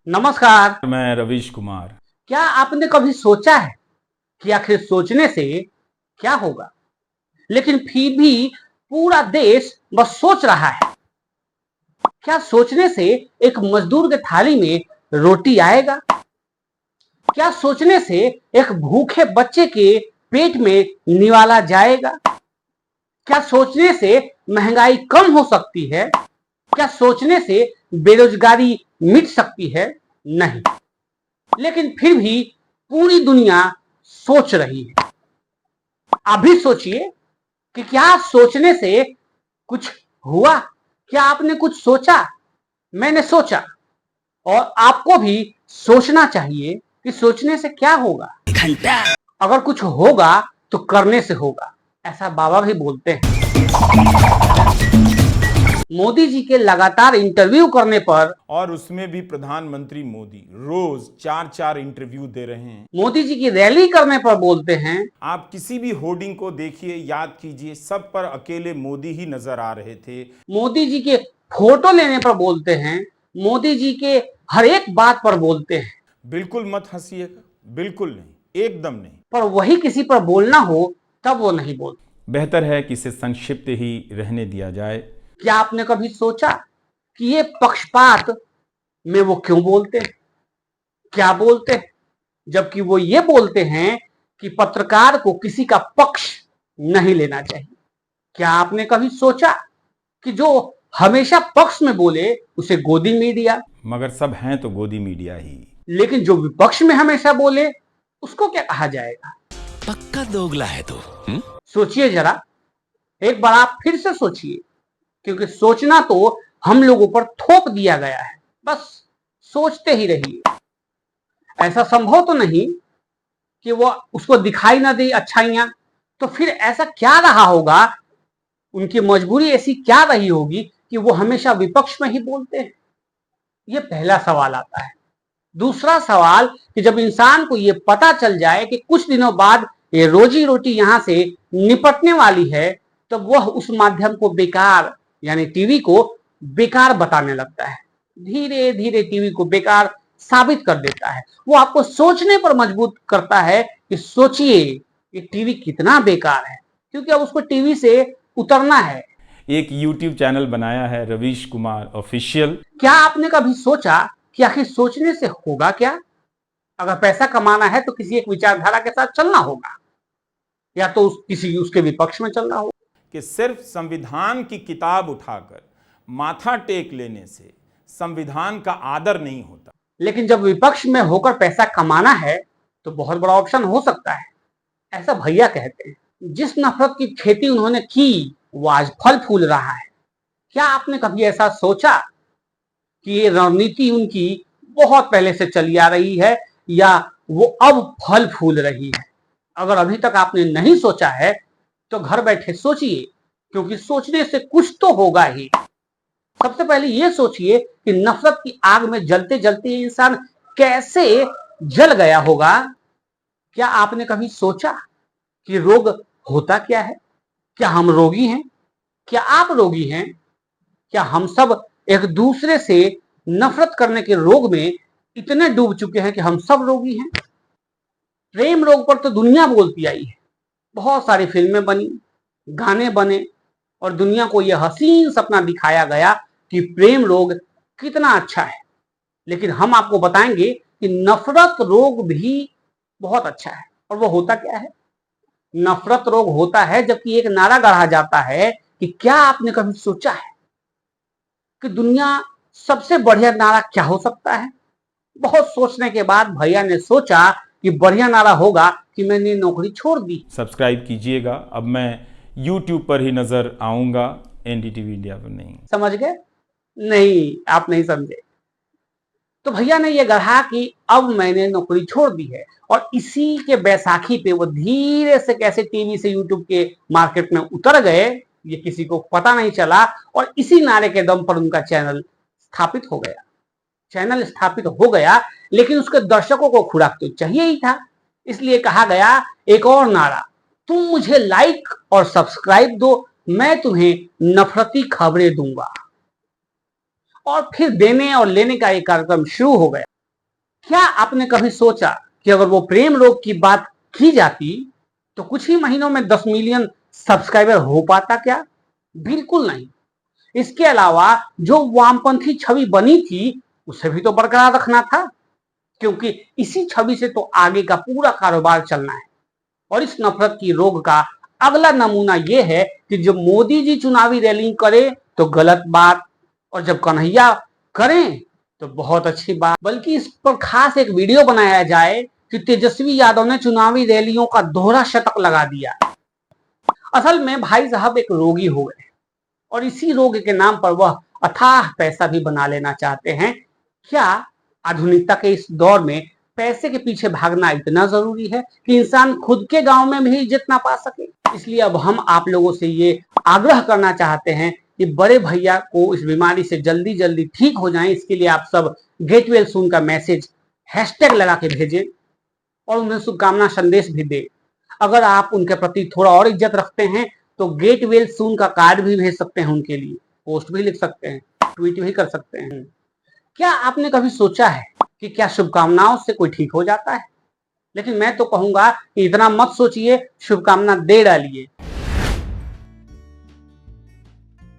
नमस्कार। मैं रवीश कुमार। क्या आपने कभी सोचा है कि आखिर सोचने से क्या होगा? लेकिन फिर भी पूरा देश बस सोच रहा है। क्या सोचने से एक मजदूर के थाली में रोटी आएगा? क्या सोचने से एक भूखे बच्चे के पेट में निवाला जाएगा? क्या सोचने से महंगाई कम हो सकती है? क्या सोचने से बेरोजगारी मिट सकती है? नहीं। लेकिन फिर भी पूरी दुनिया सोच रही है। अभी सोचिए कि क्या सोचने से कुछ हुआ? क्या आपने कुछ सोचा? मैंने सोचा, और आपको भी सोचना चाहिए कि सोचने से क्या होगा। घंटा अगर कुछ होगा तो करने से होगा, ऐसा बाबा भी बोलते हैं। मोदी जी के लगातार इंटरव्यू करने पर, और उसमें भी प्रधानमंत्री मोदी रोज 4-4 इंटरव्यू दे रहे हैं। मोदी जी की रैली करने पर बोलते हैं। आप किसी भी होर्डिंग को देखिए, याद कीजिए, सब पर अकेले मोदी ही नजर आ रहे थे। मोदी जी के फोटो लेने पर बोलते हैं। मोदी जी के हर एक बात पर बोलते हैं। बिल्कुल मत हंसिएगा, बिल्कुल नहीं, एकदम नहीं। पर वही किसी पर बोलना हो तब वो नहीं बोलते। बेहतर है कि इसे संक्षिप्त ही रहने दिया जाए। क्या आपने कभी सोचा कि ये पक्षपात में वो क्यों बोलते हैं? क्या बोलते हैं? जबकि वो ये बोलते हैं कि पत्रकार को किसी का पक्ष नहीं लेना चाहिए। क्या आपने कभी सोचा कि जो हमेशा पक्ष में बोले उसे गोदी मीडिया, मगर सब हैं तो गोदी मीडिया ही। लेकिन जो विपक्ष में हमेशा बोले उसको क्या कहा जाएगा? पक्का दोगला है तू। सोचिए जरा, एक बार आप फिर से सोचिए, क्योंकि सोचना तो हम लोगों पर थोप दिया गया है। बस सोचते ही रहिए। ऐसा संभव तो नहीं कि वो उसको दिखाई ना दे अच्छाइयां। तो फिर ऐसा क्या रहा होगा, उनकी मजबूरी ऐसी क्या रही होगी कि वो हमेशा विपक्ष में ही बोलते हैं? ये पहला सवाल आता है। दूसरा सवाल कि जब इंसान को ये पता चल जाए कि कुछ दिनों बाद ये रोजी रोटी यहां से निपटने वाली है, तब वह उस माध्यम को बेकार, यानी टीवी को बेकार बताने लगता है। धीरे धीरे टीवी को बेकार साबित कर देता है। वो आपको सोचने पर मजबूर करता है कि सोचिए कि टीवी कितना बेकार है, क्योंकि अब उसको टीवी से उतरना है। एक YouTube चैनल बनाया है, रवीश कुमार ऑफिशियल। क्या आपने कभी सोचा कि आखिर सोचने से होगा क्या? अगर पैसा कमाना है तो किसी एक विचारधारा के साथ चलना होगा, या तो किसी उसके विपक्ष में चलना होगा। कि सिर्फ संविधान की किताब उठाकर माथा टेक लेने से संविधान का आदर नहीं होता। लेकिन जब विपक्ष में होकर पैसा कमाना है तो बहुत बड़ा ऑप्शन हो सकता है, ऐसा भैया कहते हैं। जिस नफरत की खेती उन्होंने की वो आज फल फूल रहा है। क्या आपने कभी ऐसा सोचा कि ये रणनीति उनकी बहुत पहले से चली आ रही है, या वो अब फल फूल रही है? अगर अभी तक आपने नहीं सोचा है तो घर बैठे सोचिए, क्योंकि सोचने से कुछ तो होगा ही। सबसे पहले ये सोचिए कि नफरत की आग में जलते जलते इंसान कैसे जल गया होगा। क्या आपने कभी सोचा कि रोग होता क्या है? क्या हम रोगी हैं? क्या आप रोगी हैं? क्या हम सब एक दूसरे से नफरत करने के रोग में इतने डूब चुके हैं कि हम सब रोगी हैं? प्रेम रोग पर तो दुनिया बोलती आई है। बहुत सारी फिल्में बनी, गाने बने, और दुनिया को यह हसीन सपना दिखाया गया कि प्रेम रोग कितना अच्छा है। लेकिन हम आपको बताएंगे कि नफरत रोग भी बहुत अच्छा है। और वो होता क्या है? नफरत रोग होता है जबकि एक नारा गढ़ा जाता है कि क्या आपने कभी सोचा है कि दुनिया सबसे बढ़िया नारा क्या हो सकता है? बहुत सोचने के बाद भैया ने सोचा कि बढ़िया नारा होगा कि मैंने नौकरी छोड़ दी। सब्सक्राइब कीजिएगा, अब मैं YouTube पर ही नजर आऊंगा, एनडीटीवी इंडिया पर नहीं। समझ गए? नहीं, आप नहीं समझे। तो भैया ने यह गढ़ा कि अब मैंने नौकरी छोड़ दी है, और इसी के बैसाखी पे वो धीरे से कैसे टीवी से यूट्यूब के मार्केट में उतर गए, ये किसी को पता नहीं चला, और इसी नारे के दम पर उनका चैनल स्थापित हो गया। चैनल स्थापित हो गया, लेकिन उसके दर्शकों को खुराक तो चाहिए ही था। इसलिए कहा गया एक और नारा, तुम मुझे लाइक और सब्सक्राइब दो, मैं तुम्हें नफरती खबरें दूंगा। और फिर देने और लेने का एक कार्यक्रम शुरू हो गया। क्या आपने कभी सोचा कि अगर वो प्रेम रोग की बात की जाती तो कुछ ही महीनों में 10 मिलियन सब्सक्राइबर हो पाता क्या? बिल्कुल नहीं। इसके अलावा जो वामपंथी छवि बनी थी उसे भी तो बरकरार रखना था, क्योंकि इसी छवि से तो आगे का पूरा कारोबार चलना है। और इस नफरत की रोग का अगला नमूना यह है कि जब मोदी जी चुनावी रैली करे तो गलत बात, और जब कन्हैया करें तो बहुत अच्छी बात। बल्कि इस पर खास एक वीडियो बनाया जाए कि तेजस्वी यादव ने चुनावी रैलियों का दोहरा शतक लगा दिया। असल में भाई साहब एक रोगी हो गए और इसी रोग के नाम पर वह अथाह पैसा भी बना लेना चाहते हैं। क्या आधुनिकता के इस दौर में पैसे के पीछे भागना इतना जरूरी है कि इंसान खुद के गांव में भी इज्जत ना पा सके? इसलिए अब हम आप लोगों से ये आग्रह करना चाहते हैं कि बड़े भैया को इस बीमारी से जल्दी जल्दी ठीक हो जाएं। इसके लिए आप सब गेट वेल सून का मैसेज हैशटैग लगा के भेजें और उन्हें शुभकामना संदेश भी दें। अगर आप उनके प्रति थोड़ा और इज्जत रखते हैं तो गेट वेल सून का कार्ड भी भेज सकते हैं उनके लिए, पोस्ट भी लिख सकते हैं, ट्वीट भी कर सकते हैं। क्या आपने कभी सोचा है कि क्या शुभकामनाओं से कोई ठीक हो जाता है? लेकिन मैं तो कहूंगा कि इतना मत सोचिए, शुभकामना दे डालिए।